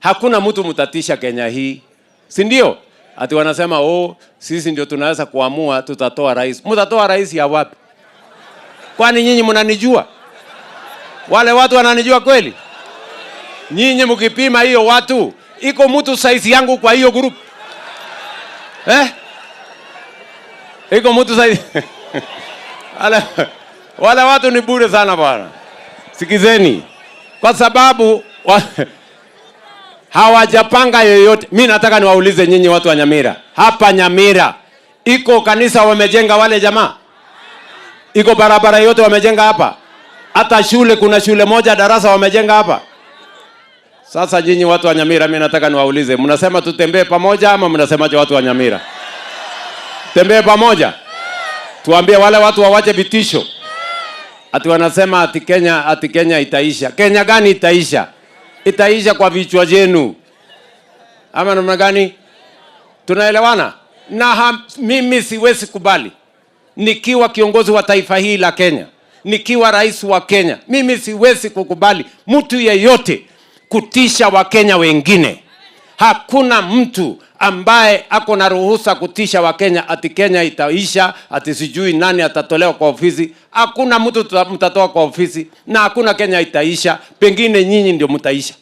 Hakuna mtu mtatisha Kenya hii. Si ndio? Ati wanasema sisi ndio tunaweza kuamua tutatoa rais. Mtatoa rais ya wapi? Kwani nyinyi mnanijua? Wale watu wananijua kweli? Nyinyi mkipima hiyo watu, iko mtu size yangu kwa hiyo group? Iko mtu size? Wale watu ni bure sana bwana. Sikizeni. Kwa sababu hawajapanga yoyote. Mimi nataka niwaulize nyinyi watu wa Nyamira. Hapa Nyamira iko kanisa wamejenga wale jamaa? Iko barabara yote wamejenga hapa? Hata shule, kuna shule moja darasa wamejenga hapa? Sasa nyinyi watu wa Nyamira, mimi nataka niwaulize, mnasema tutembee pamoja ama mnasemaje watu wa Nyamira? Tembee pamoja. Tuambie wale watu wawache vitisho. Ati wanasema ati Kenya itaisha. Kenya gani itaisha? Itaisha kwa vichwa jenu. Ama namna gani? Tunaelewana? Na mimi siwezi kubali. Nikiwa kiongozi wa taifa hili la Kenya, nikiwa rais wa Kenya, mimi siwezi kukubali mtu yeyote kutisha Wakenya wengine. Hakuna mtu ambaye ako na ruhusa kutisha Wakenya ati Kenya itaisha, ati sijui nani atatolewa kwa ofisi. Hakuna mtu mtatoa kwa ofisi na hakuna Kenya itaisha. Pengine nyinyi ndio mtaisha.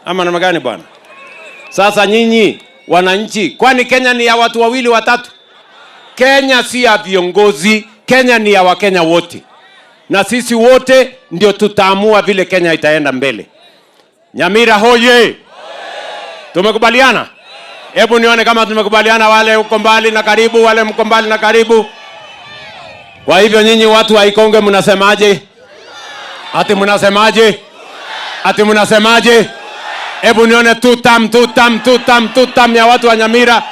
Ama namna gani bwana? Sasa nyinyi wananchi, kwani Kenya ni ya watu wawili watatu? Kenya si ya viongozi, Kenya ni ya Wakenya wote. Na sisi wote ndio tutaamua vile Kenya itaenda mbele. Nyamira hoye! Tumekubaliana? Hebu nione kama tumekubaliana, wale uko mbali na karibu, wale mko mbali na karibu. Kwa hivyo nyinyi watu wa Ikonge mnasemaje? Ati mnasemaje? Ati mnasemaje? Hebu nione tutam ya watu wa Nyamira.